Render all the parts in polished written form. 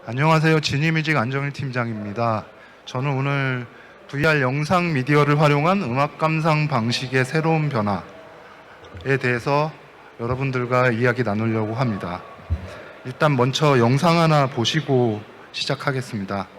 안녕하세요. 지니뮤직 안정일 팀장입니다. 저는 오늘 VR 영상 미디어를 활용한 음악 감상 방식의 새로운 변화에 대해서 여러분들과 이야기 나누려고 합니다. 일단 먼저 영상 하나 보시고 시작하겠습니다.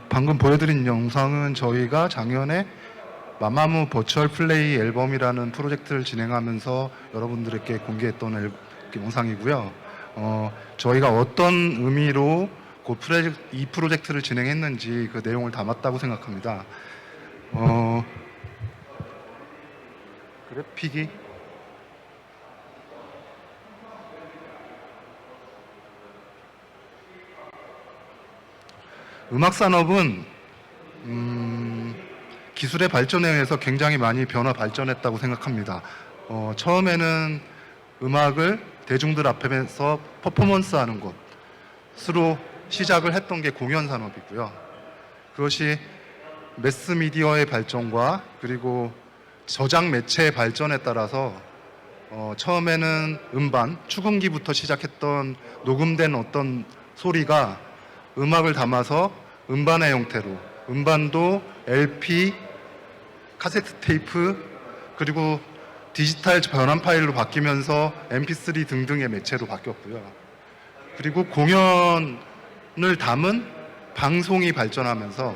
방금 보여드린 영상은 저희가 작년에 마마무 버추얼 플레이 앨범이라는 프로젝트를 진행하면서 여러분들에게 공개했던 영상이고요. 저희가 어떤 의미로 이 프로젝트를 진행했는지 그 내용을 담았다고 생각합니다. 그래픽이 음악 산업은 기술의 발전에 의해서 굉장히 많이 발전했다고 생각합니다. 처음에는 음악을 대중들 앞에서 퍼포먼스하는 것으로 시작을 했던 게 공연 산업이고요. 그것이 매스미디어의 발전과 그리고 저장 매체의 발전에 따라서 처음에는 음반, 축음기부터 시작했던 녹음된 어떤 소리가 음악을 담아서 음반의 형태로, 음반도 LP, 카세트 테이프, 그리고 디지털 변환 파일로 바뀌면서 MP3 등등의 매체로 바뀌었고요. 그리고 공연을 담은 방송이 발전하면서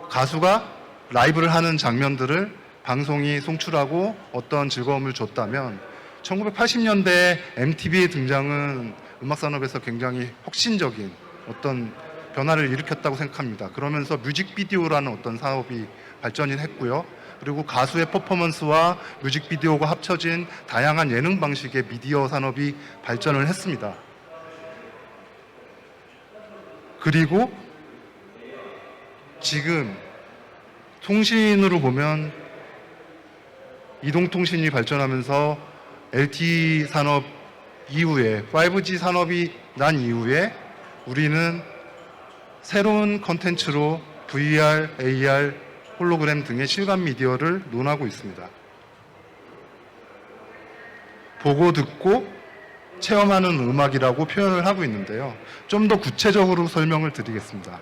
가수가 라이브를 하는 장면들을 방송이 송출하고 어떤 즐거움을 줬다면 1980년대 MTV의 등장은 음악 산업에서 굉장히 혁신적인 어떤 변화를 일으켰다고 생각합니다. 그러면서 뮤직비디오라는 어떤 사업이 발전이 했고요. 그리고 가수의 퍼포먼스와 뮤직비디오가 합쳐진 다양한 예능 방식의 미디어 산업이 발전을 했습니다. 그리고 지금 통신으로 보면 이동통신이 발전하면서 LTE 산업 이후에 5G 산업이 난 이후에 우리는 새로운 컨텐츠로 VR, AR, 홀로그램 등의 실감 미디어를 논하고 있습니다. 보고 듣고 체험하는 음악이라고 표현을 하고 있는데요. 좀 더 구체적으로 설명을 드리겠습니다.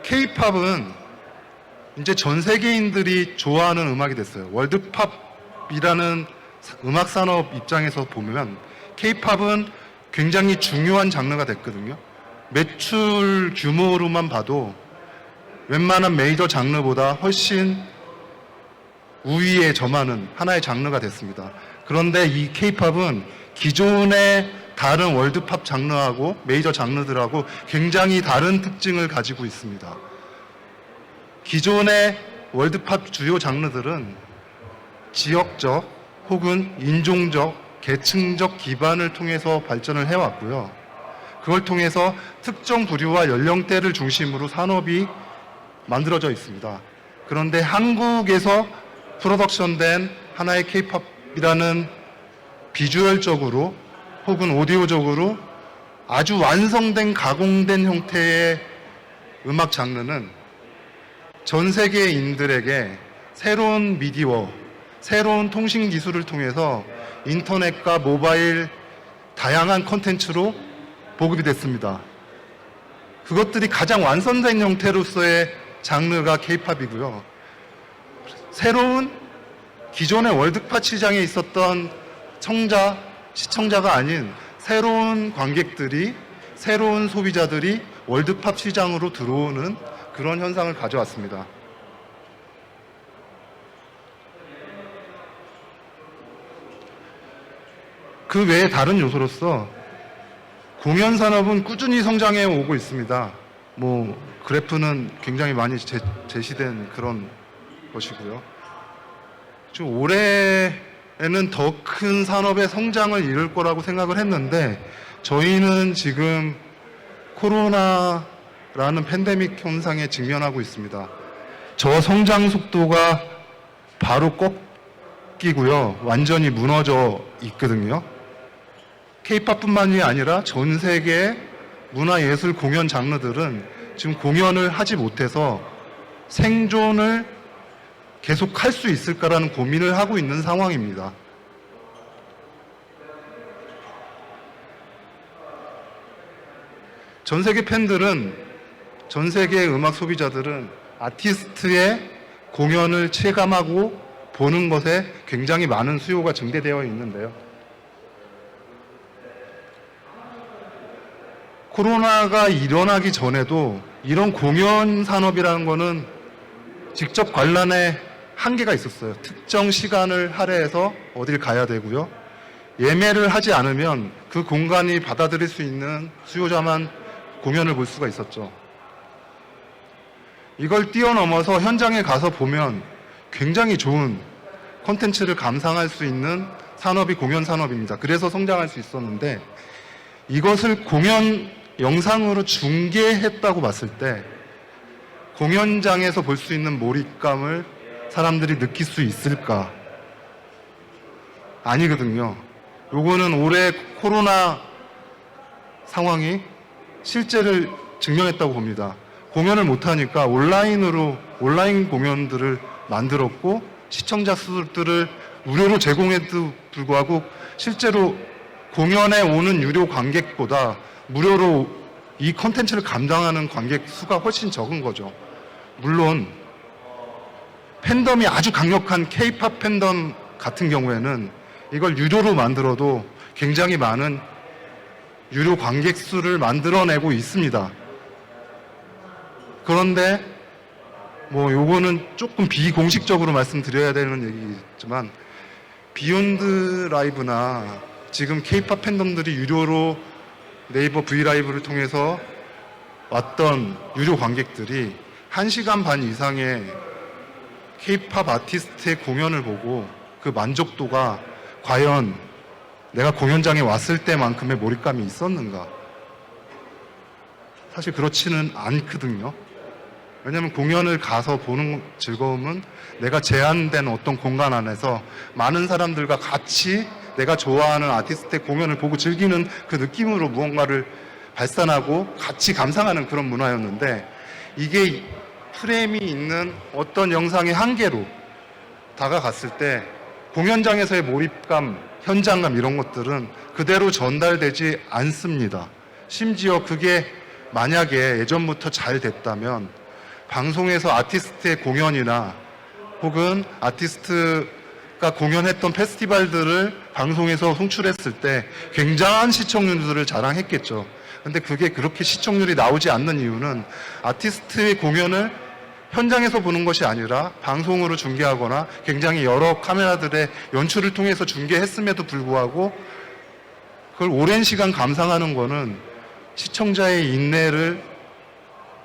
K-팝은 이제 전 세계인들이 좋아하는 음악이 됐어요. 월드팝이라는 음악 산업 입장에서 보면 K-팝은 굉장히 중요한 장르가 됐거든요. 매출 규모로만 봐도 웬만한 메이저 장르보다 훨씬 우위에 점하는 하나의 장르가 됐습니다. 그런데 이 K-팝은 기존의 다른 월드팝 장르하고 메이저 장르들하고 굉장히 다른 특징을 가지고 있습니다. 기존의 월드팝 주요 장르들은 지역적 혹은 인종적, 계층적 기반을 통해서 발전을 해왔고요. 그걸 통해서 특정 부류와 연령대를 중심으로 산업이 만들어져 있습니다. 그런데 한국에서 프로덕션된 하나의 K-팝이라는 비주얼적으로 혹은 오디오적으로 아주 완성된 가공된 형태의 음악 장르는 전 세계인들에게 새로운 미디어, 새로운 통신 기술을 통해서 인터넷과 모바일 다양한 콘텐츠로 보급이 됐습니다. 그것들이 가장 완성된 형태로서의 장르가 K-팝이고요. 새로운 기존의 월드팝 시장에 있었던 시청자가 아닌 새로운 관객들이, 새로운 소비자들이 월드팝 시장으로 들어오는 그런 현상을 가져왔습니다. 그 외에 다른 요소로서 공연 산업은 꾸준히 성장해 오고 있습니다. 그래프는 굉장히 많이 제시된 그런 것이고요. 좀 올해에는 더 큰 산업의 성장을 이룰 거라고 생각을 했는데 저희는 지금 코로나라는 팬데믹 현상에 직면하고 있습니다. 저 성장 속도가 바로 꺾이고요. 완전히 무너져 있거든요. K-팝뿐만이 아니라 전 세계 문화예술 공연 장르들은 지금 공연을 하지 못해서 생존을 계속 할 수 있을까라는 고민을 하고 있는 상황입니다. 전 세계 팬들은, 전 세계 음악 소비자들은 아티스트의 공연을 체감하고 보는 것에 굉장히 많은 수요가 증대되어 있는데요. 코로나가 일어나기 전에도 이런 공연 산업이라는 거는 직접 관람에 한계가 있었어요. 특정 시간을 할애해서 어딜 가야 되고요. 예매를 하지 않으면 그 공간이 받아들일 수 있는 수요자만 공연을 볼 수가 있었죠. 이걸 뛰어넘어서 현장에 가서 보면 굉장히 좋은 콘텐츠를 감상할 수 있는 산업이 공연 산업입니다. 그래서 성장할 수 있었는데 이것을 공연 영상으로 중계했다고 봤을 때 공연장에서 볼 수 있는 몰입감을 사람들이 느낄 수 있을까? 아니거든요. 요거는 올해 코로나 상황이 실제를 증명했다고 봅니다. 공연을 못하니까 온라인 공연들을 만들었고 시청자 수들을 무료로 제공해도 불구하고 실제로 공연에 오는 유료 관객보다 무료로 이 콘텐츠를 감당하는 관객 수가 훨씬 적은 거죠. 물론 팬덤이 아주 강력한 K-팝 팬덤 같은 경우에는 이걸 유료로 만들어도 굉장히 많은 유료 관객 수를 만들어내고 있습니다. 그런데 요거는 조금 비공식적으로 말씀드려야 되는 얘기지만 비욘드 라이브나 지금 K-팝 팬덤들이 유료로 네이버 브이라이브를 통해서 왔던 유료 관객들이 1시간 반 이상의 K-팝 아티스트의 공연을 보고 그 만족도가 과연 내가 공연장에 왔을 때만큼의 몰입감이 있었는가? 사실 그렇지는 않거든요. 왜냐하면 공연을 가서 보는 즐거움은 내가 제한된 어떤 공간 안에서 많은 사람들과 같이 내가 좋아하는 아티스트의 공연을 보고 즐기는 그 느낌으로 무언가를 발산하고 같이 감상하는 그런 문화였는데 이게 프레임이 있는 어떤 영상의 한계로 다가갔을 때 공연장에서의 몰입감, 현장감 이런 것들은 그대로 전달되지 않습니다. 심지어 그게 만약에 예전부터 잘 됐다면 방송에서 아티스트의 공연이나 혹은 아티스트가 공연했던 페스티벌들을 방송에서 송출했을 때 굉장한 시청률들을 자랑했겠죠. 근데 그게 그렇게 시청률이 나오지 않는 이유는 아티스트의 공연을 현장에서 보는 것이 아니라 방송으로 중계하거나 굉장히 여러 카메라들의 연출을 통해서 중계했음에도 불구하고 그걸 오랜 시간 감상하는 거는 시청자의 인내를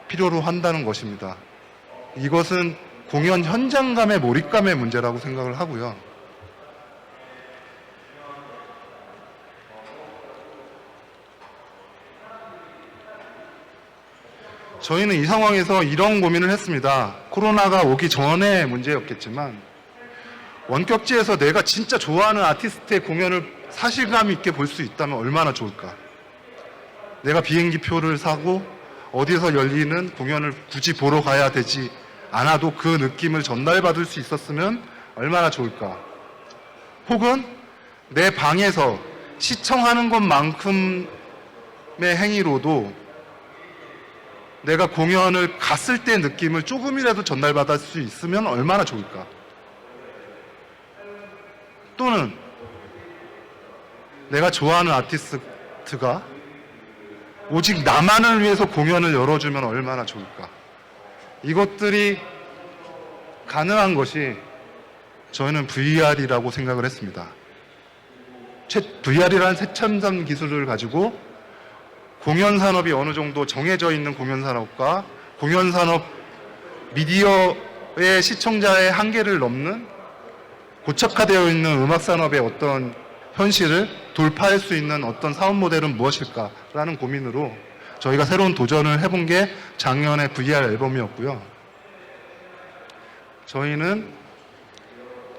필요로 한다는 것입니다. 이것은 공연 현장감의 몰입감의 문제라고 생각을 하고요. 저희는 이 상황에서 이런 고민을 했습니다. 코로나가 오기 전에 문제였겠지만 원격지에서 내가 진짜 좋아하는 아티스트의 공연을 사실감 있게 볼 수 있다면 얼마나 좋을까. 내가 비행기 표를 사고 어디서 열리는 공연을 굳이 보러 가야 되지 않아도 그 느낌을 전달받을 수 있었으면 얼마나 좋을까. 혹은 내 방에서 시청하는 것만큼의 행위로도 내가 공연을 갔을 때 느낌을 조금이라도 전달받을 수 있으면 얼마나 좋을까. 또는 내가 좋아하는 아티스트가 오직 나만을 위해서 공연을 열어주면 얼마나 좋을까. 이것들이 가능한 것이 저희는 VR이라고 생각을 했습니다. VR이라는 최첨단 기술을 가지고 공연 산업이 어느 정도 정해져 있는 공연 산업과 공연 산업 미디어의 시청자의 한계를 넘는 고착화되어 있는 음악 산업의 어떤 현실을 돌파할 수 있는 어떤 사업 모델은 무엇일까라는 고민으로 저희가 새로운 도전을 해본 게 작년의 VR 앨범이었고요. 저희는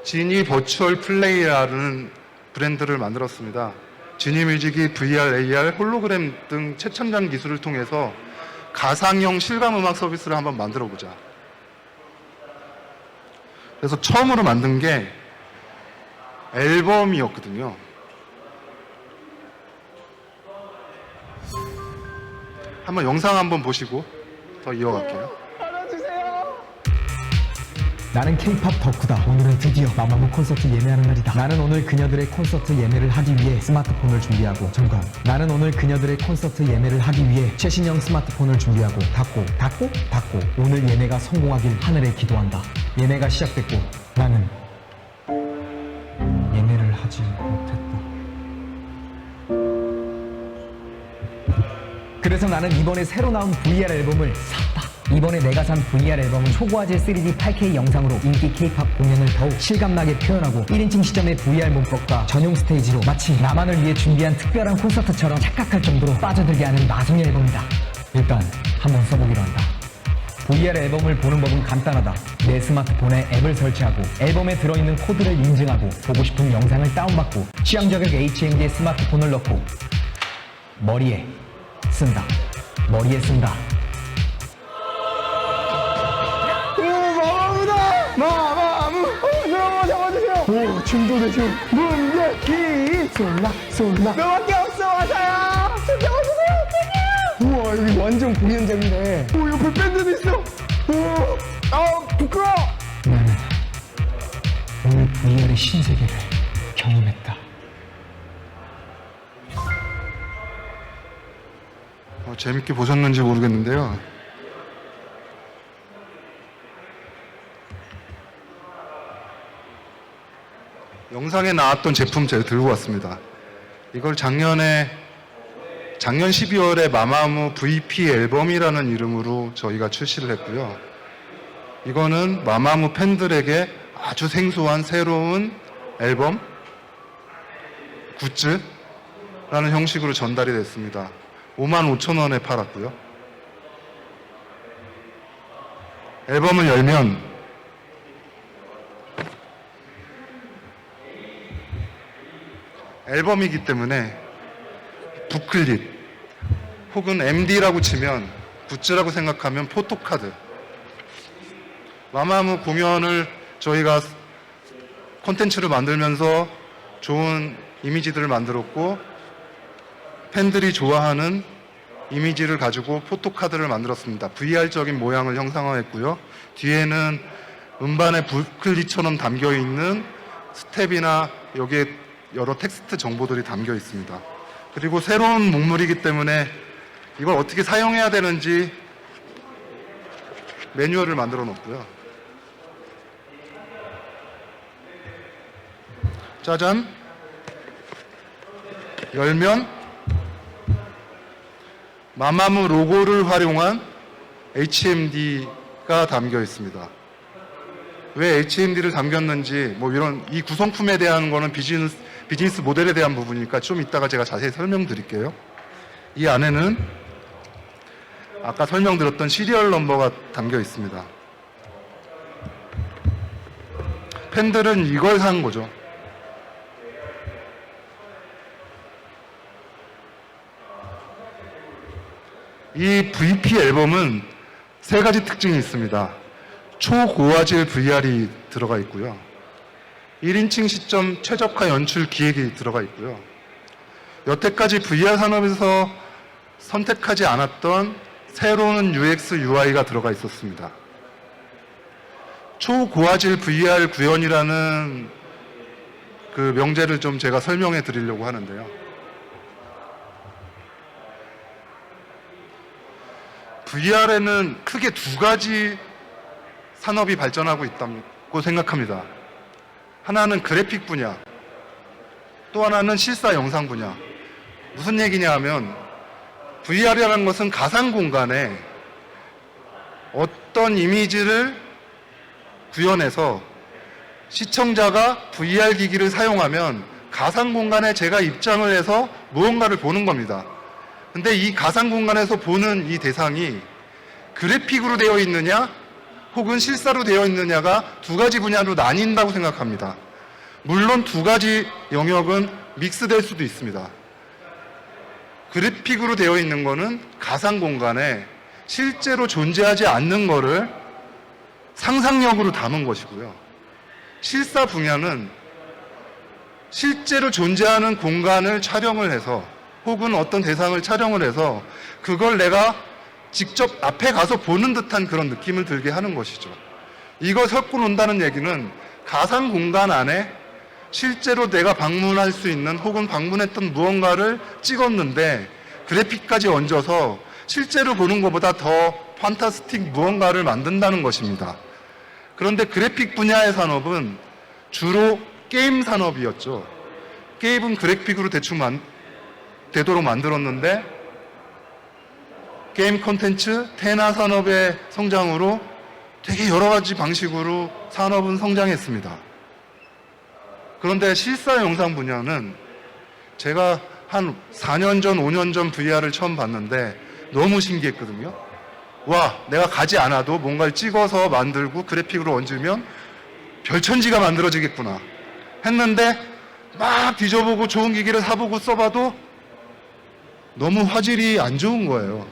지니 버추얼 플레이라는 브랜드를 만들었습니다. 지니 뮤직이 VR, AR, 홀로그램 등 최첨단 기술을 통해서 가상형 실감 음악 서비스를 한번 만들어 보자. 그래서 처음으로 만든 게 앨범이었거든요. 한번 영상 한번 보시고 더 이어갈게요. 나는 K-팝 덕후다. 오늘은 드디어 마마무 콘서트 예매하는 날이다. 나는 오늘 그녀들의 콘서트 예매를 하기 위해 스마트폰을 준비하고 점검. 나는 오늘 그녀들의 콘서트 예매를 하기 위해 최신형 스마트폰을 준비하고 닫고 오늘 예매가 성공하길 하늘에 기도한다. 예매가 시작됐고 나는 예매를 하지 못했다. 그래서 나는 이번에 새로 나온 VR 앨범을 샀다. 이번에 내가 산 VR 앨범은 초고화질 3D 8K 영상으로 인기 K-팝 공연을 더욱 실감나게 표현하고 1인칭 시점의 VR 몸법과 전용 스테이지로 마치 나만을 위해 준비한 특별한 콘서트처럼 착각할 정도로 빠져들게 하는 나중의 앨범이다. 일단 한번 써보기로 한다. VR 앨범을 보는 법은 간단하다. 내 스마트폰에 앱을 설치하고 앨범에 들어있는 코드를 인증하고 보고 싶은 영상을 다운받고 취향 저격 HMD에 스마트폰을 넣고 머리에 쓴다. 마마무 너무 잡아주세요. 오 중도대중 문예기 솔라 너밖에 없어 와서요. 좀 잡아주세요. 우와 여기 완전 공연장이네. 오 옆에 밴드도 있어. 오 부끄러워. 나는 오늘 VR의 신세계를 경험했다. 재밌게 보셨는지 모르겠는데요. 영상에 나왔던 제품 제가 들고 왔습니다. 이걸 작년 12월에 마마무 VP 앨범이라는 이름으로 저희가 출시를 했고요. 이거는 마마무 팬들에게 아주 생소한 새로운 앨범, 굿즈라는 형식으로 전달이 됐습니다. 55,000원에 팔았고요. 앨범을 열면 앨범이기 때문에 부클릿 혹은 MD라고 치면 굿즈라고 생각하면 포토카드. 마마무 공연을 저희가 콘텐츠를 만들면서 좋은 이미지들을 만들었고 팬들이 좋아하는 이미지를 가지고 포토카드를 만들었습니다. VR적인 모양을 형상화했고요. 뒤에는 음반의 부클릿처럼 담겨있는 스텝이나 여기에 여러 텍스트 정보들이 담겨 있습니다. 그리고 새로운 목물이기 때문에 이걸 어떻게 사용해야 되는지 매뉴얼을 만들어 놓고요. 짜잔! 열면 마마무 로고를 활용한 HMD가 담겨 있습니다. 왜 HMD를 담겼는지 이 구성품에 대한 거는 비즈니스 모델에 대한 부분이니까 좀 이따가 제가 자세히 설명드릴게요. 이 안에는 아까 설명드렸던 시리얼 넘버가 담겨 있습니다. 팬들은 이걸 산 거죠. 이 VP 앨범은 세 가지 특징이 있습니다. 초고화질 VR이 들어가 있고요. 1인칭 시점 최적화 연출 기획이 들어가 있고요. 여태까지 VR 산업에서 선택하지 않았던 새로운 UX, UI가 들어가 있었습니다. 초고화질 VR 구현이라는 그 명제를 좀 제가 설명해 드리려고 하는데요. VR에는 크게 두 가지 산업이 발전하고 있다고 생각합니다. 하나는 그래픽 분야, 또 하나는 실사 영상 분야. 무슨 얘기냐 하면 VR이라는 것은 가상 공간에 어떤 이미지를 구현해서 시청자가 VR 기기를 사용하면 가상 공간에 제가 입장을 해서 무언가를 보는 겁니다. 근데 이 가상 공간에서 보는 이 대상이 그래픽으로 되어 있느냐 혹은 실사로 되어 있느냐가 두 가지 분야로 나뉜다고 생각합니다. 물론 두 가지 영역은 믹스될 수도 있습니다. 그래픽으로 되어 있는 거는 가상 공간에 실제로 존재하지 않는 거를 상상력으로 담은 것이고요. 실사 분야는 실제로 존재하는 공간을 촬영을 해서 혹은 어떤 대상을 촬영을 해서 그걸 내가 직접 앞에 가서 보는 듯한 그런 느낌을 들게 하는 것이죠. 이걸 섞고 논다는 얘기는 가상 공간 안에 실제로 내가 방문할 수 있는 혹은 방문했던 무언가를 찍었는데 그래픽까지 얹어서 실제로 보는 것보다 더 판타스틱 무언가를 만든다는 것입니다. 그런데 그래픽 분야의 산업은 주로 게임 산업이었죠. 게임은 그래픽으로 대충 되도록 만들었는데 게임 콘텐츠, 테나 산업의 성장으로 되게 여러 가지 방식으로 산업은 성장했습니다. 그런데 실사 영상 분야는 제가 한 4년 전, 5년 전 VR을 처음 봤는데 너무 신기했거든요. 와, 내가 가지 않아도 뭔가를 찍어서 만들고 그래픽으로 얹으면 별천지가 만들어지겠구나 했는데 막 뒤져보고 좋은 기기를 사보고 써봐도 너무 화질이 안 좋은 거예요.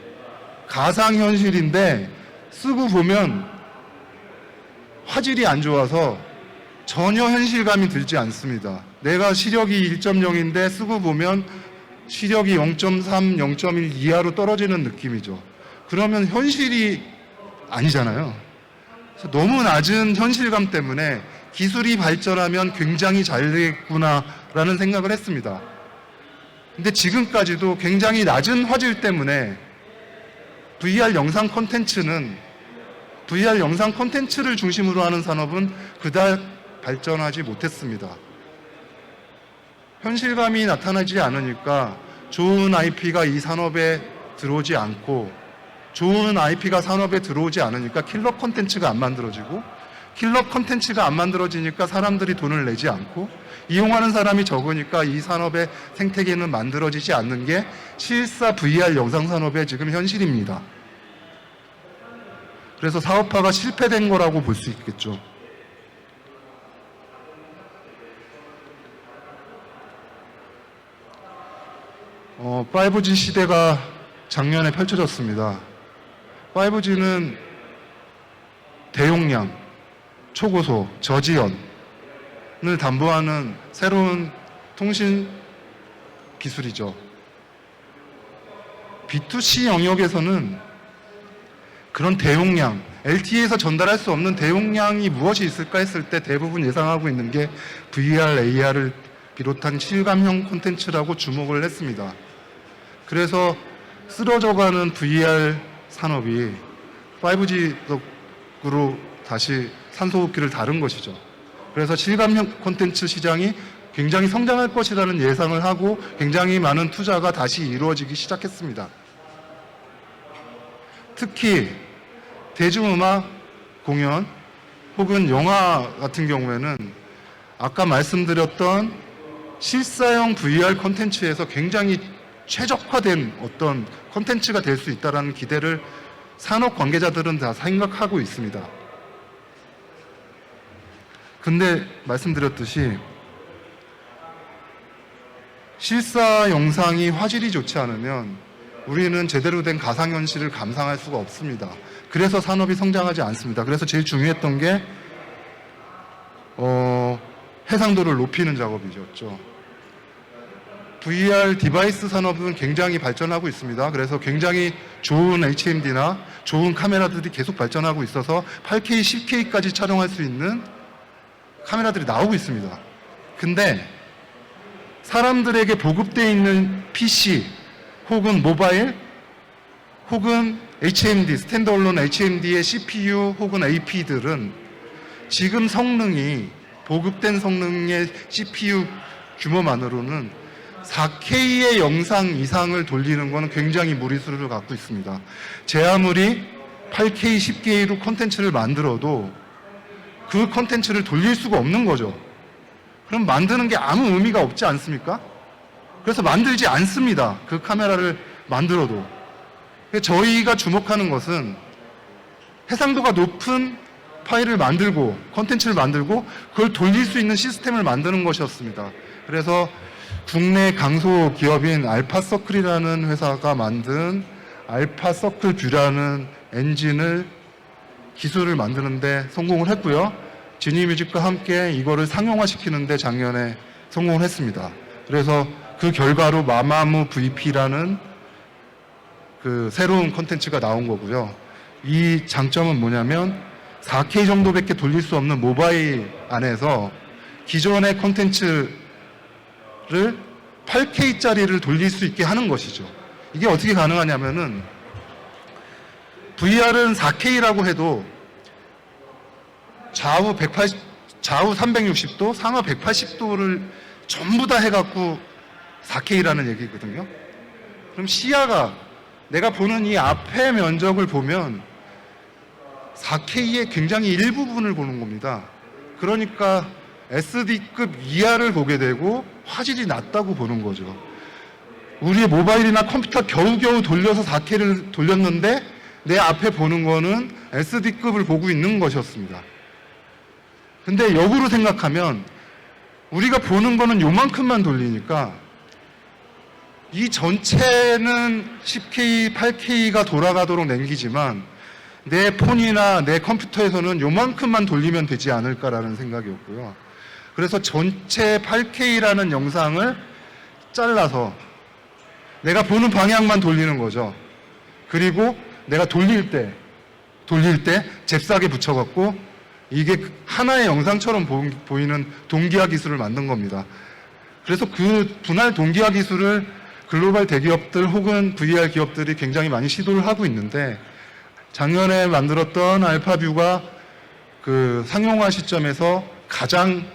가상현실인데 쓰고 보면 화질이 안 좋아서 전혀 현실감이 들지 않습니다. 내가 시력이 1.0인데 쓰고 보면 시력이 0.3, 0.1 이하로 떨어지는 느낌이죠. 그러면 현실이 아니잖아요. 그래서 너무 낮은 현실감 때문에 기술이 발전하면 굉장히 잘 되겠구나라는 생각을 했습니다. 근데 지금까지도 굉장히 낮은 화질 때문에 VR 영상 콘텐츠를 중심으로 하는 산업은 그닥 발전하지 못했습니다. 현실감이 나타나지 않으니까 좋은 IP가 이 산업에 들어오지 않고 좋은 IP가 산업에 들어오지 않으니까 킬러 콘텐츠가 안 만들어지고 킬러 콘텐츠가 안 만들어지니까 사람들이 돈을 내지 않고 이용하는 사람이 적으니까 이 산업의 생태계는 만들어지지 않는 게 실사 VR 영상 산업의 지금 현실입니다. 그래서 사업화가 실패된 거라고 볼 수 있겠죠. 어, 5G 시대가 작년에 펼쳐졌습니다. 5G는 대용량, 초고속, 저지연을 담보하는 새로운 통신 기술이죠. B2C 영역에서는 그런 대용량, LTE에서 전달할 수 없는 대용량이 무엇이 있을까 했을 때 대부분 예상하고 있는 게 VR, AR을 비롯한 실감형 콘텐츠라고 주목을 했습니다. 그래서 쓰러져가는 VR 산업이 5G로 다시 산소호흡기를 다룬 것이죠. 그래서 실감형 콘텐츠 시장이 굉장히 성장할 것이라는 예상을 하고 굉장히 많은 투자가 다시 이루어지기 시작했습니다. 특히 대중음악 공연 혹은 영화 같은 경우에는 아까 말씀드렸던 실사형 VR 콘텐츠에서 굉장히 최적화된 어떤 콘텐츠가 될 수 있다는 기대를 산업 관계자들은 다 생각하고 있습니다. 근데 말씀드렸듯이 실사 영상이 화질이 좋지 않으면 우리는 제대로 된 가상현실을 감상할 수가 없습니다. 그래서 산업이 성장하지 않습니다. 그래서 제일 중요했던 게 해상도를 높이는 작업이었죠. VR 디바이스 산업은 굉장히 발전하고 있습니다. 그래서 굉장히 좋은 HMD나 좋은 카메라들이 계속 발전하고 있어서 8K, 10K까지 촬영할 수 있는 카메라들이 나오고 있습니다. 근데 사람들에게 보급되어 있는 PC 혹은 모바일 혹은 HMD, 스탠드얼론 HMD의 CPU 혹은 AP들은 지금 성능이 보급된 성능의 CPU 규모만으로는 4K의 영상 이상을 돌리는 것은 굉장히 무리수를 갖고 있습니다. 제 아무리 8K, 10K로 콘텐츠를 만들어도 그 콘텐츠를 돌릴 수가 없는 거죠. 그럼 만드는 게 아무 의미가 없지 않습니까? 그래서 만들지 않습니다. 그 카메라를 만들어도. 저희가 주목하는 것은 해상도가 높은 파일을 만들고 콘텐츠를 만들고 그걸 돌릴 수 있는 시스템을 만드는 것이었습니다. 그래서 국내 강소 기업인 알파서클이라는 회사가 만든 알파서클 뷰라는 엔진을 기술을 만드는데 성공을 했고요. 지니뮤직과 함께 이거를 상용화시키는데 작년에 성공을 했습니다. 그래서 그 결과로 마마무 VP라는 그 새로운 콘텐츠가 나온 거고요. 이 장점은 뭐냐면 4K 정도밖에 돌릴 수 없는 모바일 안에서 기존의 콘텐츠를 8K짜리를 돌릴 수 있게 하는 것이죠. 이게 어떻게 가능하냐면은 VR은 4K라고 해도 좌우 360도, 상하 180도를 전부 다 해갖고 4K라는 얘기거든요. 그럼 시야가 내가 보는 이 앞의 면적을 보면 4K의 굉장히 일부분을 보는 겁니다. 그러니까 SD급 이하를 보게 되고 화질이 낮다고 보는 거죠. 우리의 모바일이나 컴퓨터 겨우겨우 돌려서 4K를 돌렸는데 내 앞에 보는 거는 SD급을 보고 있는 것이었습니다. 근데 역으로 생각하면 우리가 보는 거는 요만큼만 돌리니까 이 전체는 10K, 8K가 돌아가도록 남기지만 내 폰이나 내 컴퓨터에서는 요만큼만 돌리면 되지 않을까라는 생각이었고요. 그래서 전체 8K라는 영상을 잘라서 내가 보는 방향만 돌리는 거죠. 그리고 내가 돌릴 때 잽싸게 붙여갖고 이게 하나의 영상처럼 보이는 동기화 기술을 만든 겁니다. 그래서 그 분할 동기화 기술을 글로벌 대기업들 혹은 VR 기업들이 굉장히 많이 시도를 하고 있는데 작년에 만들었던 알파뷰가 그 상용화 시점에서 가장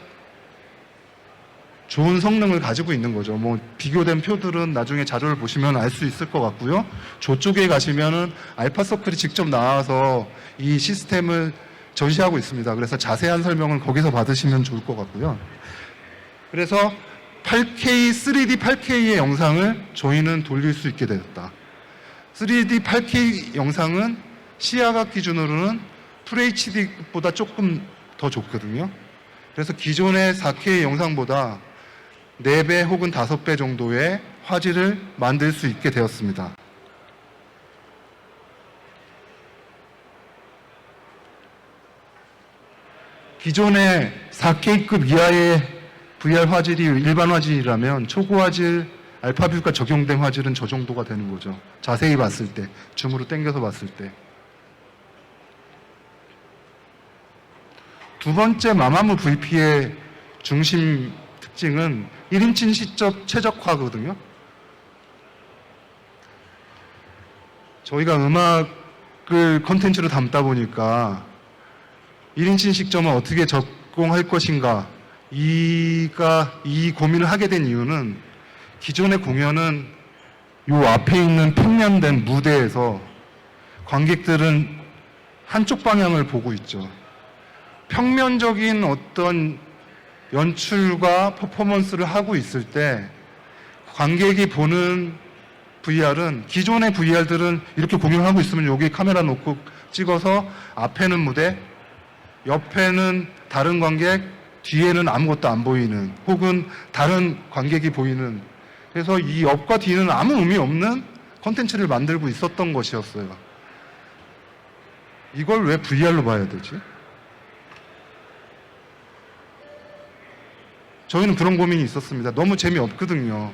좋은 성능을 가지고 있는 거죠. 뭐 비교된 표들은 나중에 자료를 보시면 알 수 있을 것 같고요. 저쪽에 가시면은 알파서클이 직접 나와서 이 시스템을 전시하고 있습니다. 그래서 자세한 설명은 거기서 받으시면 좋을 것 같고요. 그래서 8K, 3D 8K의 영상을 저희는 돌릴 수 있게 되었다. 3D 8K 영상은 시야각 기준으로는 FHD보다 조금 더 좋거든요. 그래서 기존의 4K 영상보다 4배 혹은 5배 정도의 화질을 만들 수 있게 되었습니다. 기존의 4K급 이하의 VR 화질이 일반 화질이라면 초고 화질 알파뷰가 적용된 화질은 저 정도가 되는 거죠. 자세히 봤을 때, 줌으로 당겨서 봤을 때. 두 번째 마마무 VP의 중심 특징은 1인칭 시점 최적화거든요. 저희가 음악을 콘텐츠로 담다 보니까 1인칭 시점을 어떻게 적공할 것인가 이 고민을 하게 된 이유는 기존의 공연은 요 앞에 있는 평면된 무대에서 관객들은 한쪽 방향을 보고 있죠. 평면적인 어떤 연출과 퍼포먼스를 하고 있을 때 관객이 보는 VR은 기존의 VR들은 이렇게 공연을 하고 있으면 여기 카메라 놓고 찍어서 앞에는 무대, 옆에는 다른 관객, 뒤에는 아무것도 안 보이는 혹은 다른 관객이 보이는 그래서 이 옆과 뒤는 아무 의미 없는 콘텐츠를 만들고 있었던 것이었어요. 이걸 왜 VR로 봐야 되지? 저희는 그런 고민이 있었습니다. 너무 재미없거든요.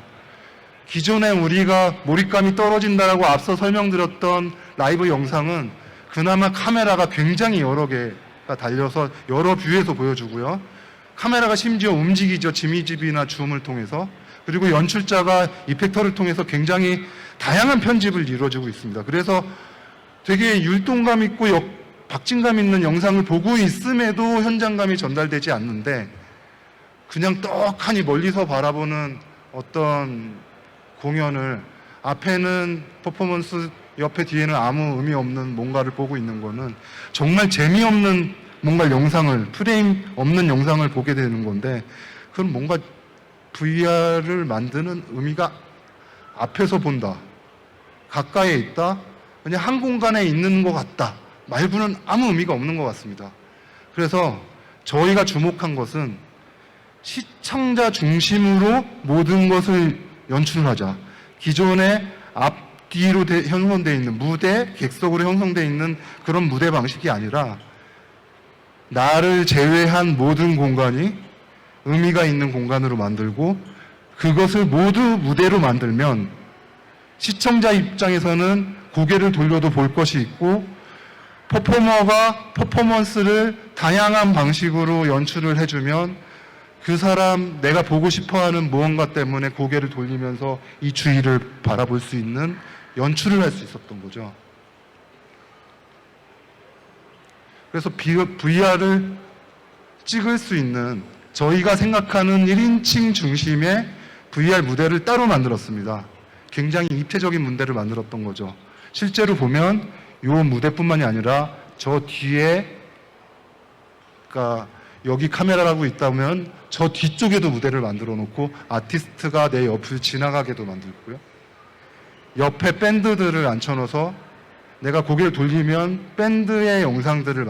기존에 우리가 몰입감이 떨어진다라고 앞서 설명드렸던 라이브 영상은 그나마 카메라가 굉장히 여러 개가 달려서 여러 뷰에서 보여주고요. 카메라가 심지어 움직이죠. 지미집이나 줌을 통해서. 그리고 연출자가 이펙터를 통해서 굉장히 다양한 편집을 이루어지고 있습니다. 그래서 되게 율동감 있고 박진감 있는 영상을 보고 있음에도 현장감이 전달되지 않는데 그냥 떡하니 멀리서 바라보는 어떤 공연을 앞에는 퍼포먼스, 옆에 뒤에는 아무 의미 없는 뭔가를 보고 있는 거는 정말 재미없는 뭔가 영상을, 프레임 없는 영상을 보게 되는 건데 그건 뭔가 VR을 만드는 의미가 앞에서 본다, 가까이에 있다, 그냥 한 공간에 있는 것 같다 말고는 아무 의미가 없는 것 같습니다. 그래서 저희가 주목한 것은 시청자 중심으로 모든 것을 연출하자. 기존에 앞뒤로 형성되어 있는 무대, 객석으로 형성되어 있는 그런 무대 방식이 아니라 나를 제외한 모든 공간이 의미가 있는 공간으로 만들고 그것을 모두 무대로 만들면 시청자 입장에서는 고개를 돌려도 볼 것이 있고 퍼포머가 퍼포먼스를 다양한 방식으로 연출을 해주면 그 사람 내가 보고 싶어하는 무언가 때문에 고개를 돌리면서 이 주위를 바라볼 수 있는 연출을 할 수 있었던 거죠. 그래서 VR을 찍을 수 있는 저희가 생각하는 1인칭 중심의 VR 무대를 따로 만들었습니다. 굉장히 입체적인 무대를 만들었던 거죠. 실제로 보면 이 무대뿐만이 아니라 저 뒤에, 그러니까 여기 카메라라고 있다면 저 뒤쪽에도 무대를 만들어 놓고 아티스트가 내 옆을 지나가게도 만들고요. 옆에 밴드들을 앉혀놓아서 내가 고개를 돌리면 밴드의 영상들을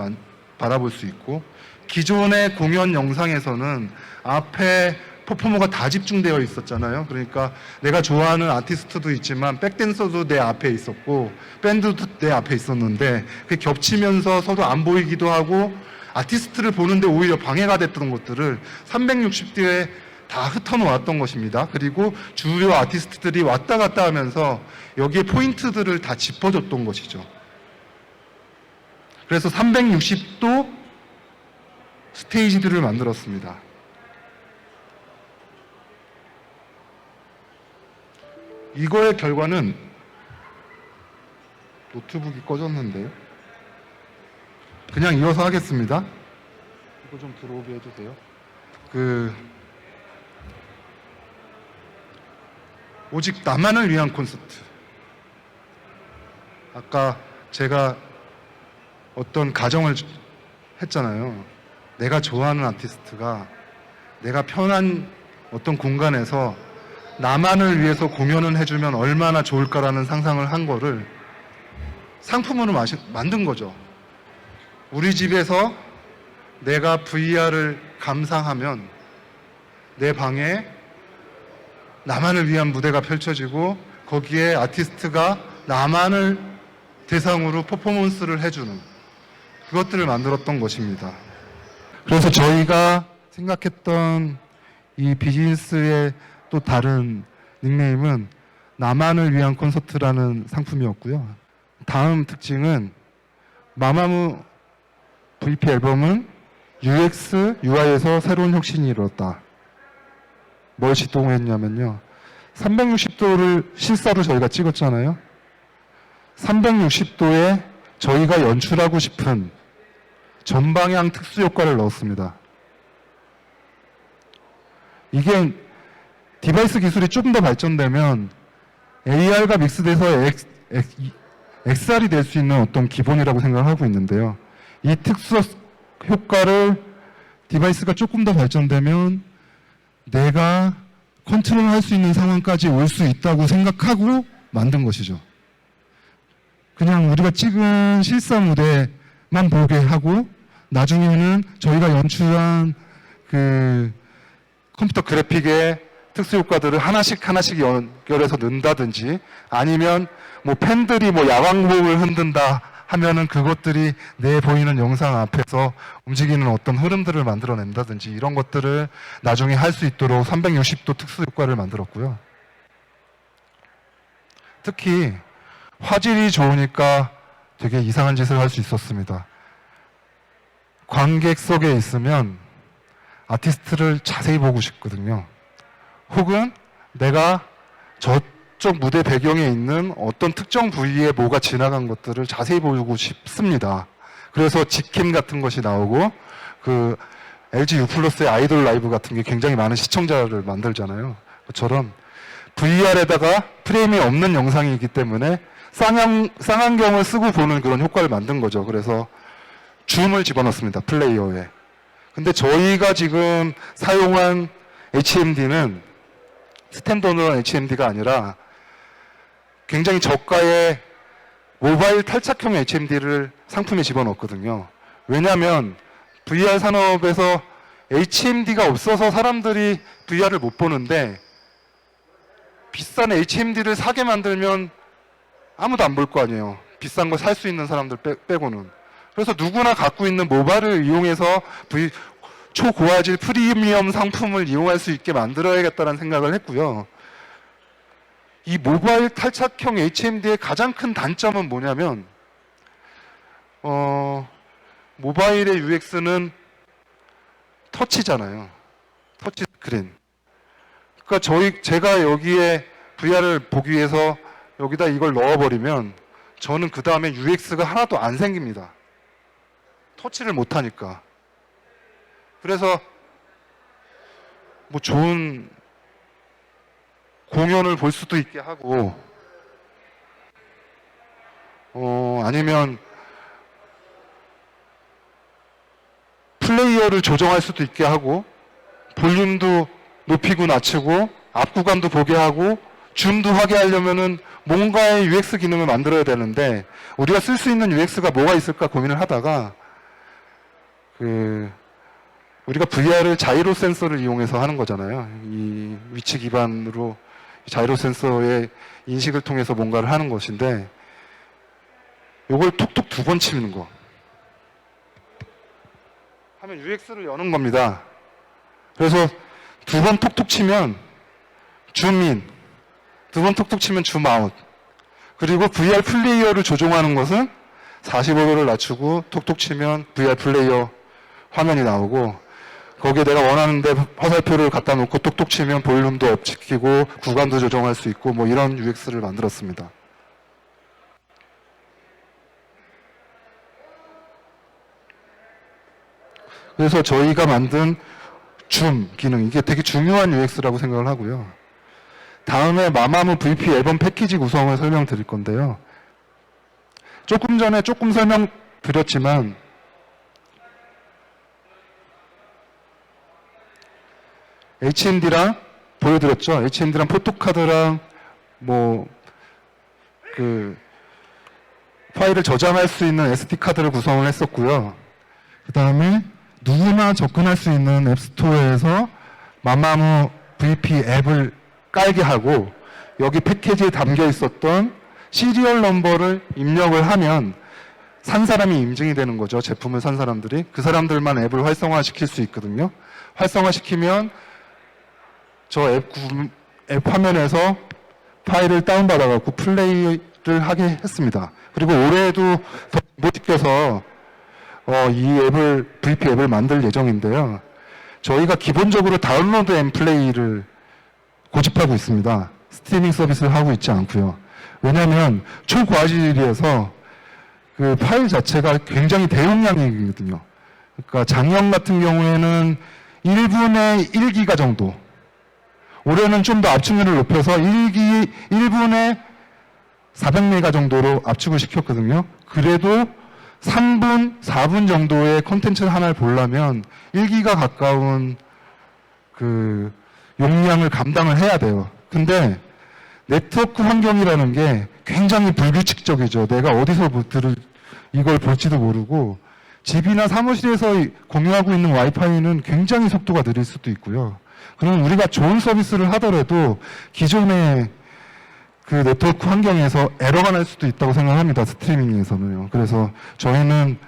바라볼 수 있고 기존의 공연 영상에서는 앞에 퍼포머가 다 집중되어 있었잖아요. 그러니까 내가 좋아하는 아티스트도 있지만 백댄서도 내 앞에 있었고 밴드도 내 앞에 있었는데 그게 겹치면서 서로 안 보이기도 하고 아티스트를 보는데 오히려 방해가 됐던 것들을 360도에 다 흩어놓았던 것입니다. 그리고 주요 아티스트들이 왔다 갔다 하면서 여기에 포인트들을 다 짚어줬던 것이죠. 그래서 360도 스테이지들을 만들었습니다. 이거의 결과는 노트북이 꺼졌는데요. 그냥 이어서 하겠습니다. 이거 좀 들어오게 해주세요. 오직 나만을 위한 콘서트. 아까 제가 어떤 가정을 했잖아요. 내가 좋아하는 아티스트가 내가 편한 어떤 공간에서 나만을 위해서 공연을 해주면 얼마나 좋을까라는 상상을 한 거를 상품으로 만든 거죠. 우리 집에서 내가 VR을 감상하면 내 방에 나만을 위한 무대가 펼쳐지고 거기에 아티스트가 나만을 대상으로 퍼포먼스를 해주는 그것들을 만들었던 것입니다. 그래서 저희가 생각했던 이 비즈니스의 또 다른 닉네임은 나만을 위한 콘서트라는 상품이었고요. 다음 특징은 마마무 VP 앨범은 UX, UI에서 새로운 혁신이 이루었다. 뭘 시동했냐면요. 360도를 실사로 저희가 찍었잖아요. 360도에 저희가 연출하고 싶은 전방향 특수 효과를 넣었습니다. 이게 디바이스 기술이 조금 더 발전되면 AR과 믹스돼서 XR이 될 수 있는 어떤 기본이라고 생각하고 있는데요. 이 특수 효과를 디바이스가 조금 더 발전되면 내가 컨트롤할 수 있는 상황까지 올 수 있다고 생각하고 만든 것이죠. 그냥 우리가 찍은 실사 무대만 보게 하고 나중에는 저희가 연출한 그 컴퓨터 그래픽에 특수 효과들을 하나씩 연결해서 넣는다든지 아니면 뭐 팬들이 뭐 야광봉을 흔든다 하면은 그것들이 내 보이는 영상 앞에서 움직이는 어떤 흐름들을 만들어낸다든지 이런 것들을 나중에 할 수 있도록 360도 특수 효과를 만들었고요. 특히 화질이 좋으니까 되게 이상한 짓을 할 수 있었습니다. 관객석에 있으면 아티스트를 자세히 보고 싶거든요. 혹은 내가 저쪽 무대 배경에 있는 어떤 특정 부위에 뭐가 지나간 것들을 자세히 보고 싶습니다. 그래서 직캠 같은 것이 나오고 그 LG U+의 아이돌 라이브 같은 게 굉장히 많은 시청자를 만들잖아요. 그처럼 VR에다가 프레임이 없는 영상이기 때문에 쌍안경을 쓰고 보는 그런 효과를 만든 거죠. 그래서 줌을 집어넣습니다. 플레이어에. 근데 저희가 지금 사용한 HMD는 스탠더드 HMD가 아니라 굉장히 저가의 모바일 탈착형 HMD를 상품에 집어넣었거든요. 왜냐하면 VR 산업에서 HMD가 없어서 사람들이 VR을 못 보는데 비싼 HMD를 사게 만들면 아무도 안 볼 거 아니에요. 비싼 거 살 수 있는 사람들 빼고는. 그래서 누구나 갖고 있는 모바일을 이용해서 초고화질 프리미엄 상품을 이용할 수 있게 만들어야겠다는 생각을 했고요. 이 모바일 탈착형 HMD의 가장 큰 단점은 뭐냐면 모바일의 UX는 터치잖아요. 터치 스크린. 그러니까 제가 여기에 VR을 보기 위해서 여기다 이걸 넣어버리면 저는 그 다음에 UX가 하나도 안 생깁니다. 터치를 못하니까. 그래서 뭐 좋은 공연을 볼 수도 있게 하고 아니면 플레이어를 조정할 수도 있게 하고 볼륨도 높이고 낮추고 앞구간도 보게 하고 줌도 하게 하려면은 뭔가의 UX 기능을 만들어야 되는데 우리가 쓸 수 있는 UX가 뭐가 있을까 고민을 하다가 우리가 VR을 자이로 센서를 이용해서 하는 거잖아요. 이 위치 기반으로 자이로 센서의 인식을 통해서 뭔가를 하는 것인데 요걸 톡톡 2번 치는 거 하면 UX를 여는 겁니다. 그래서 2번 톡톡 치면 줌인, 2번 톡톡 치면 줌아웃. 그리고 VR 플레이어를 조종하는 것은 45도를 낮추고 톡톡 치면 VR 플레이어 화면이 나오고 거기에 내가 원하는 데 화살표를 갖다 놓고 톡톡 치면 볼륨도 업시키고 구간도 조정할 수 있고 뭐 이런 UX를 만들었습니다. 그래서 저희가 만든 줌 기능, 이게 되게 중요한 UX라고 생각을 하고요. 다음에 마마무 VP 앨범 패키지 구성을 설명드릴 건데요. 조금 전에 조금 설명드렸지만 HMD랑 보여드렸죠. HMD랑 포토카드랑 뭐 파일을 저장할 수 있는 SD 카드를 구성을 했었고요. 그 다음에 누구나 접근할 수 있는 앱스토어에서 마마무 VP 앱을 깔게 하고 여기 패키지에 담겨 있었던 시리얼 넘버를 입력을 하면 산 사람이 인증이 되는 거죠. 제품을 산 사람들이. 그 사람들만 앱을 활성화시킬 수 있거든요. 활성화시키면 저 앱 화면에서 파일을 다운받아갖고 플레이를 하게 했습니다. 그리고 올해에도 더 진보시켜서 이 VP 앱을 만들 예정인데요. 저희가 기본적으로 다운로드 앤 플레이를 고집하고 있습니다. 스트리밍 서비스를 하고 있지 않고요. 왜냐하면 초고화질이어서 그 파일 자체가 굉장히 대용량이거든요. 그러니까 작년 같은 경우에는 1분에 1기가 정도. 올해는 좀 더 압축률을 높여서 1분에 400메가 정도로 압축을 시켰거든요. 그래도 3분, 4분 정도의 콘텐츠를 하나를 보려면 1기가 가까운 그 용량을 감당을 해야 돼요. 근데 네트워크 환경이라는 게 굉장히 불규칙적이죠. 내가 어디서 이걸 볼지도 모르고 집이나 사무실에서 공유하고 있는 와이파이는 굉장히 속도가 느릴 수도 있고요. 그러면 우리가 좋은 서비스를 하더라도 기존의 그 네트워크 환경에서 에러가 날 수도 있다고 생각합니다. 스트리밍에서는요. 그래서 저희는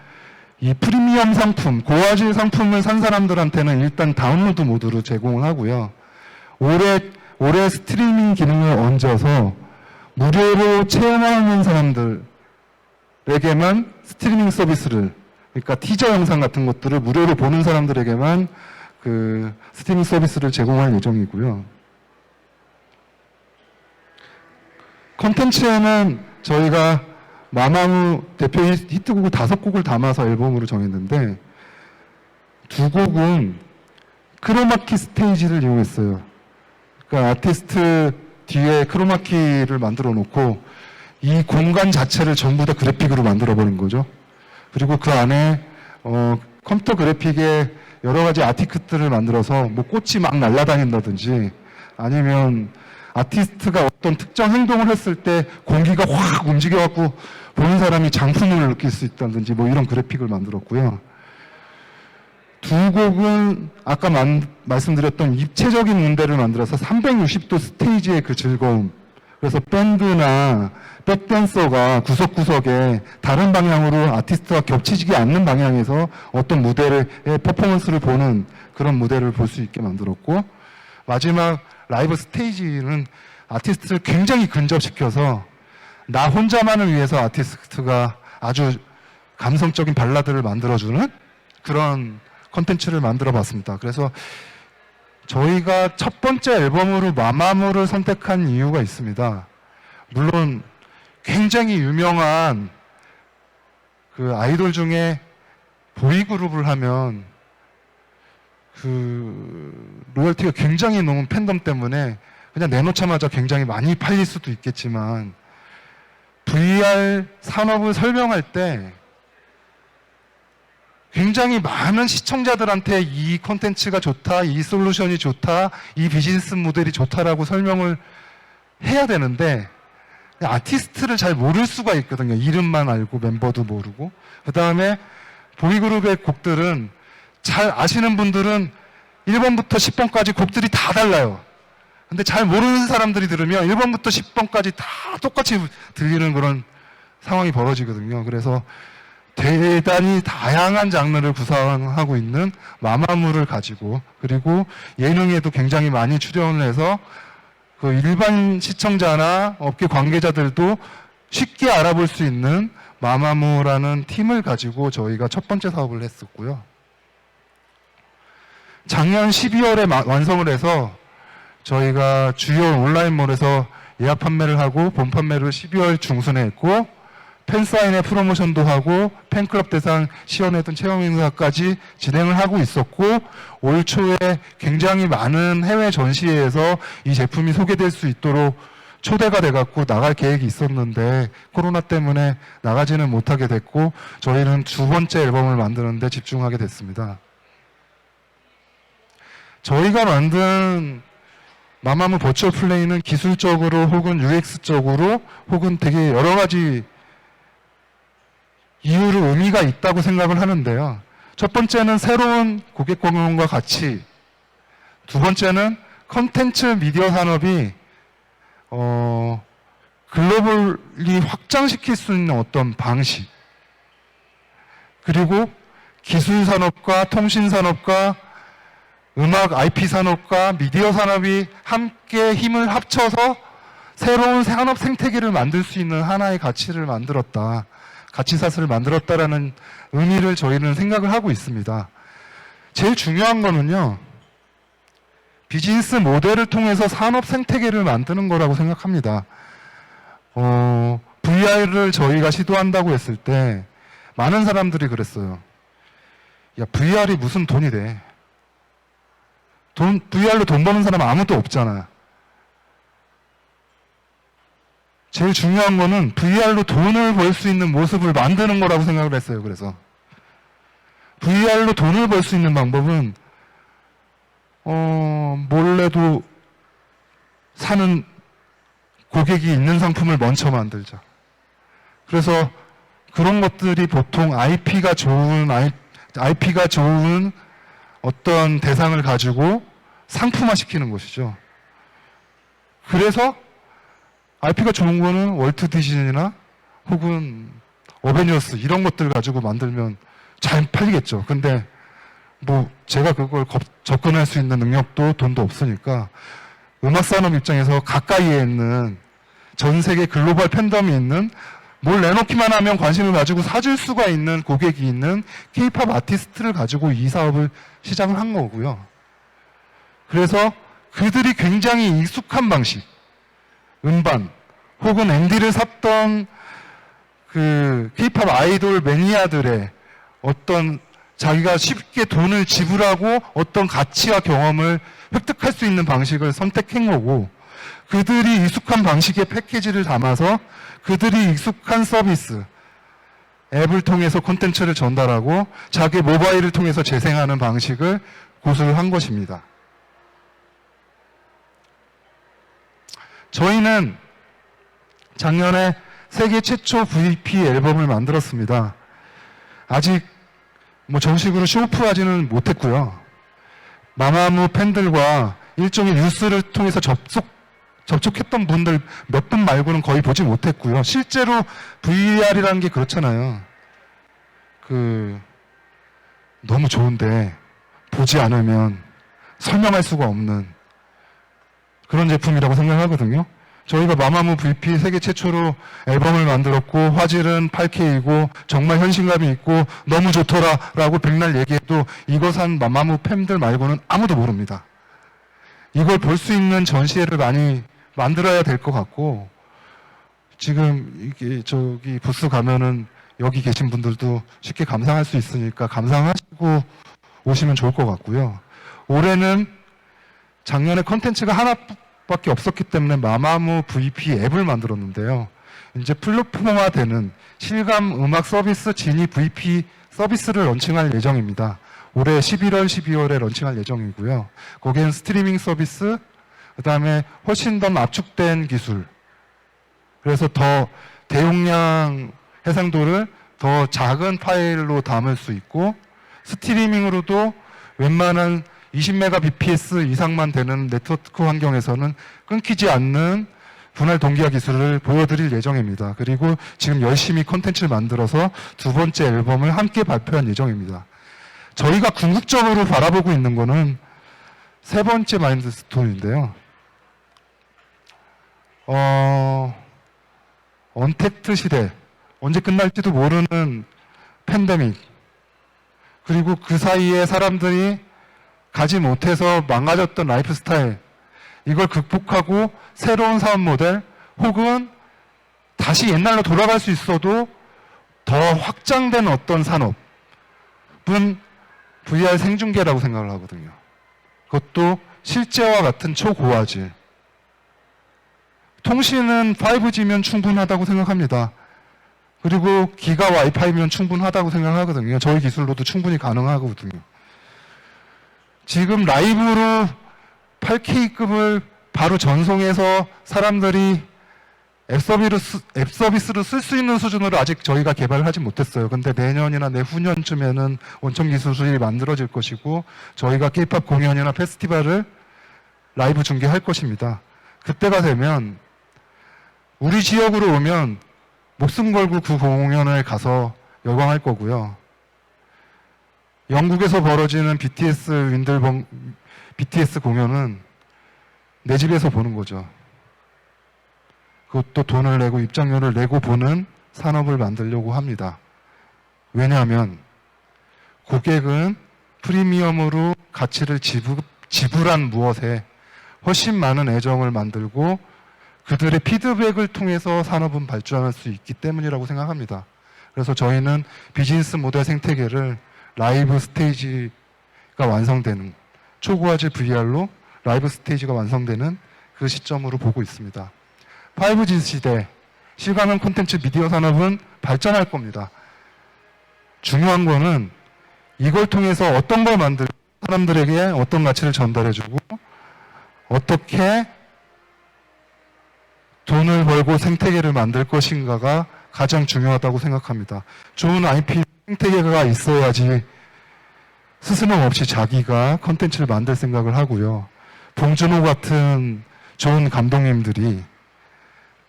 이 프리미엄 상품, 고화질 상품을 산 사람들한테는 일단 다운로드 모드로 제공을 하고요. 올해 스트리밍 기능을 얹어서 무료로 체험하는 사람들에게만 스트리밍 서비스를, 그러니까 티저 영상 같은 것들을 무료로 보는 사람들에게만 그 스트리밍 서비스를 제공할 예정이고요. 콘텐츠에는 저희가 마마무 대표 히트곡을 5곡을 담아서 앨범으로 정했는데 2곡은 크로마키 스테이지를 이용했어요. 그러니까 아티스트 뒤에 크로마키를 만들어 놓고 이 공간 자체를 전부 다 그래픽으로 만들어 버린 거죠. 그리고 그 안에 컴퓨터 그래픽에 여러 가지 아티크트를 만들어서 뭐 꽃이 막 날아다닌다든지 아니면 아티스트가 어떤 특정 행동을 했을 때 공기가 확 움직여갖고 보는 사람이 장풍을 느낄 수 있다든지 뭐 이런 그래픽을 만들었고요. 2곡은 아까 말씀드렸던 입체적인 무대를 만들어서 360도 스테이지의 그 즐거움. 그래서 밴드나 백댄서가 구석구석에 다른 방향으로 아티스트와 겹치지 않는 방향에서 어떤 무대의 퍼포먼스를 보는 그런 무대를 볼 수 있게 만들었고, 마지막 라이브 스테이지는 아티스트를 굉장히 근접시켜서 나 혼자만을 위해서 아티스트가 아주 감성적인 발라드를 만들어주는 그런 콘텐츠를 만들어 봤습니다. 그래서 저희가 첫 번째 앨범으로 마마무를 선택한 이유가 있습니다. 물론 굉장히 유명한 그 아이돌 중에 보이그룹을 하면 그 로열티가 굉장히 높은 팬덤 때문에 그냥 내놓자마자 굉장히 많이 팔릴 수도 있겠지만 VR 산업을 설명할 때 굉장히 많은 시청자들한테 이 콘텐츠가 좋다, 이 솔루션이 좋다, 이 비즈니스 모델이 좋다라고 설명을 해야 되는데 아티스트를 잘 모를 수가 있거든요. 이름만 알고 멤버도 모르고. 그 다음에 보이그룹의 곡들은 잘 아시는 분들은 1번부터 10번까지 곡들이 다 달라요. 근데 잘 모르는 사람들이 들으면 1번부터 10번까지 다 똑같이 들리는 그런 상황이 벌어지거든요. 그래서 대단히 다양한 장르를 구성하고 있는 마마무를 가지고, 그리고 예능에도 굉장히 많이 출연을 해서 그 일반 시청자나 업계 관계자들도 쉽게 알아볼 수 있는 마마무라는 팀을 가지고 저희가 첫 번째 사업을 했었고요. 작년 12월에 완성을 해서 저희가 주요 온라인몰에서 예약 판매를 하고 본 판매를 12월 중순에 했고, 팬사인회 프로모션도 하고 팬클럽 대상 시연회 등 체험 행사까지 진행을 하고 있었고, 올 초에 굉장히 많은 해외 전시회에서 이 제품이 소개될 수 있도록 초대가 돼갖고 나갈 계획이 있었는데 코로나 때문에 나가지는 못하게 됐고, 저희는 두 번째 앨범을 만드는데 집중하게 됐습니다. 저희가 만든 마마무 버추얼 플레이는 기술적으로 혹은 UX적으로 혹은 되게 여러 가지 이유로 의미가 있다고 생각을 하는데요. 첫 번째는 새로운 고객 공용과 같이, 두 번째는 컨텐츠 미디어 산업이 글로벌리 확장시킬 수 있는 어떤 방식, 그리고 기술 산업과 통신 산업과 음악 IP 산업과 미디어 산업이 함께 힘을 합쳐서 새로운 산업 생태계를 만들 수 있는 하나의 가치를 만들었다. 가치사슬을 만들었다라는 의미를 저희는 생각을 하고 있습니다. 제일 중요한 거는요, 비즈니스 모델을 통해서 산업 생태계를 만드는 거라고 생각합니다. VR을 저희가 시도한다고 했을 때 많은 사람들이 그랬어요. 야, VR이 무슨 돈이 돼? VR로 돈 버는 사람 아무도 없잖아. 제일 중요한 거는 VR로 돈을 벌 수 있는 모습을 만드는 거라고 생각을 했어요. 그래서 VR로 돈을 벌 수 있는 방법은 몰래도 사는 고객이 있는 상품을 먼저 만들자. 그래서 그런 것들이 보통 IP가 좋은 어떤 대상을 가지고 상품화 시키는 것이죠. 그래서 IP가 좋은 거는 월트 디즈니나 혹은 어벤져스 이런 것들 가지고 만들면 잘 팔리겠죠. 근데 뭐 제가 그걸 접근할 수 있는 능력도 돈도 없으니까 음악산업 입장에서 가까이에 있는 전 세계 글로벌 팬덤이 있는 뭘 내놓기만 하면 관심을 가지고 사줄 수가 있는 고객이 있는 K-팝 아티스트를 가지고 이 사업을 시작을 한 거고요. 그래서 그들이 굉장히 익숙한 방식, 음반 혹은 MD를 샀던 그 K-팝 아이돌 매니아들의 어떤 자기가 쉽게 돈을 지불하고 어떤 가치와 경험을 획득할 수 있는 방식을 선택한 거고, 그들이 익숙한 방식의 패키지를 담아서 그들이 익숙한 서비스, 앱을 통해서 콘텐츠를 전달하고 자기 모바일을 통해서 재생하는 방식을 고수한 것입니다. 저희는 작년에 세계 최초 VP 앨범을 만들었습니다. 아직 뭐 정식으로 쇼오프하지는 못했고요. 마마무 팬들과 일종의 뉴스를 통해서 접촉했던 분들 몇 분 말고는 거의 보지 못했고요. 실제로 VR이라는 게 그렇잖아요. 너무 좋은데 보지 않으면 설명할 수가 없는 그런 제품이라고 생각하거든요. 저희가 마마무 VP 세계 최초로 앨범을 만들었고 화질은 8K이고 정말 현실감이 있고 너무 좋더라라고 백날 얘기해도 이것은 마마무 팬들 말고는 아무도 모릅니다. 이걸 볼 수 있는 전시회를 많이 만들어야 될 것 같고, 지금 이게 저기 부스 가면은 여기 계신 분들도 쉽게 감상할 수 있으니까 감상하시고 오시면 좋을 것 같고요. 올해는 작년에 컨텐츠가 하나밖에 없었기 때문에 마마무 VP 앱을 만들었는데요. 이제 플랫폼화되는 실감 음악 서비스 지니 VP 서비스를 런칭할 예정입니다. 올해 11월, 12월에 런칭할 예정이고요. 거기엔 스트리밍 서비스, 그 다음에 훨씬 더 압축된 기술, 그래서 더 대용량 해상도를 더 작은 파일로 담을 수 있고, 스트리밍으로도 웬만한 20Mbps 이상만 되는 네트워크 환경에서는 끊기지 않는 분할 동기화 기술을 보여드릴 예정입니다. 그리고 지금 열심히 콘텐츠를 만들어서 두 번째 앨범을 함께 발표할 예정입니다. 저희가 궁극적으로 바라보고 있는 거는 세 번째 마인드스톤인데요. 언택트 시대, 언제 끝날지도 모르는 팬데믹, 그리고 그 사이에 사람들이 가지 못해서 망가졌던 라이프 스타일, 이걸 극복하고 새로운 사업 모델 혹은 다시 옛날로 돌아갈 수 있어도 더 확장된 어떤 산업은 VR 생중계라고 생각을 하거든요. 그것도 실제와 같은 초고화질. 통신은 5G면 충분하다고 생각합니다. 그리고 기가 와이파이면 충분하다고 생각하거든요. 저희 기술로도 충분히 가능하거든요. 지금 라이브로 8K급을 바로 전송해서 사람들이 앱 서비스로 쓸 수 있는 수준으로 아직 저희가 개발을 하지 못했어요. 근데 내년이나 내후년쯤에는 원천 기술이 만들어질 것이고, 저희가 K-팝 공연이나 페스티벌을 라이브 중계할 것입니다. 그때가 되면 우리 지역으로 오면 목숨 걸고 그 공연을 가서 열광할 거고요. 영국에서 벌어지는 BTS 공연은 내 집에서 보는 거죠. 그것도 돈을 내고 입장료를 내고 보는 산업을 만들려고 합니다. 왜냐하면 고객은 프리미엄으로 가치를 지불한 무엇에 훨씬 많은 애정을 만들고 그들의 피드백을 통해서 산업은 발전할 수 있기 때문이라고 생각합니다. 그래서 저희는 비즈니스 모델 생태계를 라이브 스테이지가 완성되는, 초고화질 VR로 라이브 스테이지가 완성되는 그 시점으로 보고 있습니다. 5G 시대, 실감형 콘텐츠 미디어 산업은 발전할 겁니다. 중요한 거는 이걸 통해서 어떤 걸 만들고 사람들에게 어떤 가치를 전달해주고 어떻게 돈을 벌고 생태계를 만들 것인가가 가장 중요하다고 생각합니다. 좋은 IP 생태계가 있어야지 스스럼 없이 자기가 콘텐츠를 만들 생각을 하고요. 봉준호 같은 좋은 감독님들이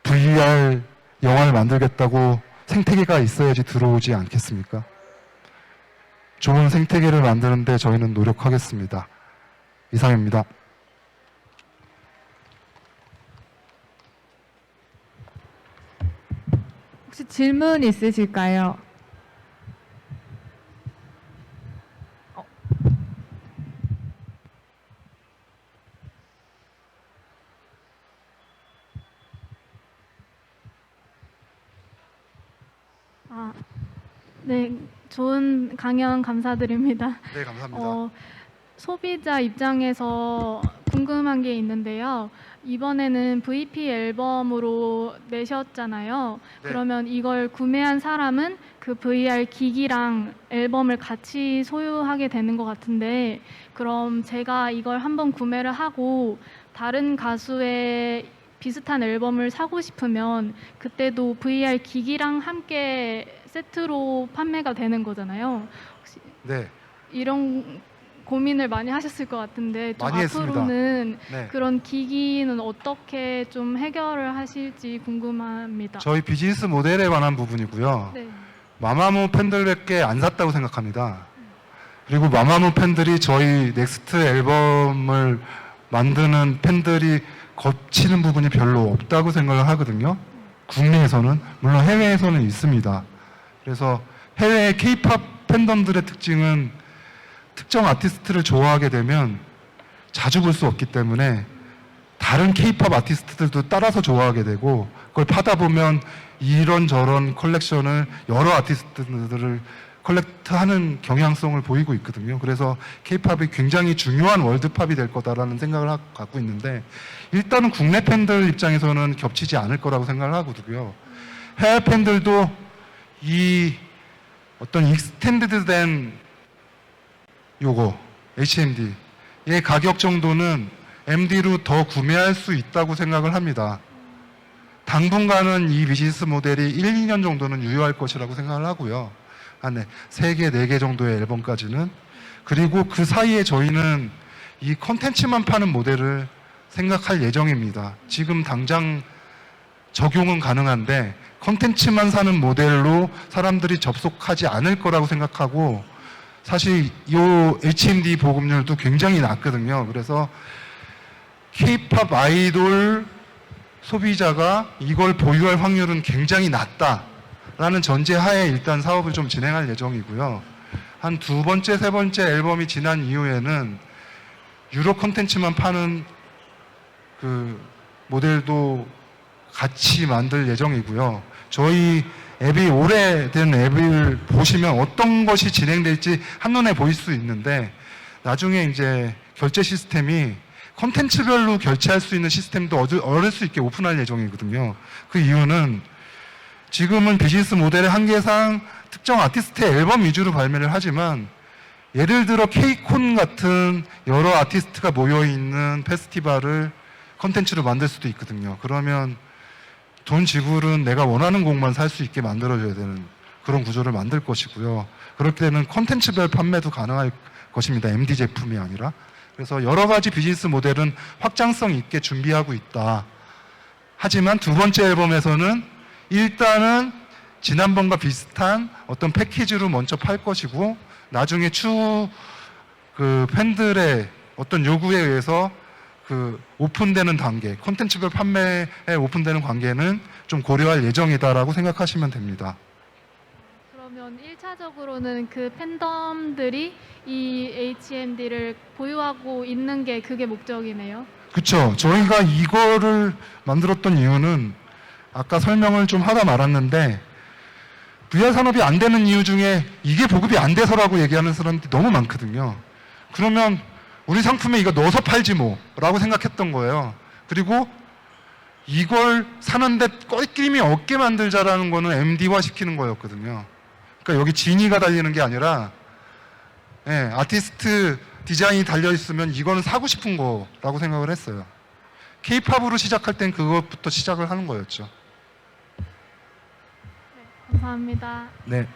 VR 영화를 만들겠다고 생태계가 있어야지 들어오지 않겠습니까? 좋은 생태계를 만드는데 저희는 노력하겠습니다. 이상입니다. 혹시 질문 있으실까요? 네, 좋은 강연 감사드립니다. 네, 감사합니다. 소비자 입장에서 궁금한 게 있는데요. 이번에는 VP 앨범으로 내셨잖아요. 네. 그러면 이걸 구매한 사람은 그 VR 기기랑 앨범을 같이 소유하게 되는 것 같은데, 그럼 제가 이걸 한번 구매를 하고 다른 가수의 비슷한 앨범을 사고 싶으면 그때도 VR 기기랑 함께 세트로 판매가 되는 거잖아요. 혹시 네, 이런 고민을 많이 하셨을 것 같은데 좀 많이 했습니다. 앞으로는 네. 그런 기기는 어떻게 좀 해결을 하실지 궁금합니다. 저희 비즈니스 모델에 관한 부분이고요. 네. 마마무 팬들밖에 안 샀다고 생각합니다. 그리고 마마무 팬들이 저희 넥스트 앨범을 만드는 팬들이 거치는 부분이 별로 없다고 생각을 하거든요. 국내에서는, 물론 해외에서는 있습니다. 그래서 해외 K-팝 팬덤들의 특징은 특정 아티스트를 좋아하게 되면 자주 볼 수 없기 때문에 다른 K-팝 아티스트들도 따라서 좋아하게 되고, 그걸 파다 보면 이런저런 컬렉션을 여러 아티스트들을 컬렉트하는 경향성을 보이고 있거든요. 그래서 K-팝이 굉장히 중요한 월드팝이 될 거다라는 생각을 갖고 있는데, 일단은 국내 팬들 입장에서는 겹치지 않을 거라고 생각을 하거든요. 해외 팬들도 이 어떤 익스텐디드 된 요거 HMD의 가격 정도는 MD로 더 구매할 수 있다고 생각을 합니다. 당분간은 이 비즈니스 모델이 1, 2년 정도는 유효할 것이라고 생각을 하고요. 한 3개, 4개 정도의 앨범까지는. 그리고 그 사이에 저희는 이 컨텐츠만 파는 모델을 생각할 예정입니다. 지금 당장 적용은 가능한데 컨텐츠만 사는 모델로 사람들이 접속하지 않을 거라고 생각하고, 사실 이 HMD 보급률도 굉장히 낮거든요. 그래서 K-팝 아이돌 소비자가 이걸 보유할 확률은 굉장히 낮다라는 전제하에 일단 사업을 좀 진행할 예정이고요. 한 2번째, 3번째 앨범이 지난 이후에는 유료 콘텐츠만 파는 그 모델도 같이 만들 예정이고요. 저희 앱이 오래된 앱을 보시면 어떤 것이 진행될지 한눈에 보일 수 있는데, 나중에 이제 결제 시스템이 콘텐츠별로 결제할 수 있는 시스템도 어릴 수 있게 오픈할 예정이거든요. 그 이유는 지금은 비즈니스 모델의 한계상 특정 아티스트의 앨범 위주로 발매를 하지만, 예를 들어 K-콘 같은 여러 아티스트가 모여있는 페스티벌을 콘텐츠로 만들 수도 있거든요. 그러면 돈 지불은 내가 원하는 곡만 살 수 있게 만들어줘야 되는 그런 구조를 만들 것이고요. 그렇게 되면 콘텐츠별 판매도 가능할 것입니다. MD 제품이 아니라. 그래서 여러 가지 비즈니스 모델은 확장성 있게 준비하고 있다. 하지만 2번째 앨범에서는 일단은 지난번과 비슷한 어떤 패키지로 먼저 팔 것이고, 나중에 추후 그 팬들의 어떤 요구에 의해서 그 오픈되는 단계, 콘텐츠별 판매에 오픈되는 관계는 좀 고려할 예정이다라고 생각하시면 됩니다. 그러면 1차적으로는 그 팬덤들이 이 HMD를 보유하고 있는 게 그게 목적이네요. 그렇죠. 저희가 이거를 만들었던 이유는 아까 설명을 좀 하다 말았는데, VR 산업이 안 되는 이유 중에 이게 보급이 안 돼서라고 얘기하는 사람들이 너무 많거든요. 그러면 우리 상품에 이거 넣어서 팔지 뭐 라고 생각했던 거예요. 그리고 이걸 사는데 껄낌이 없게 만들자라는 거는 MD화 시키는 거였거든요. 그러니까 여기 지니가 달리는 게 아니라, 예, 아티스트 디자인이 달려있으면 이거는 사고 싶은 거라고 생각을 했어요. K-팝으로 시작할 땐 그것부터 시작을 하는 거였죠. 감사합니다. 네.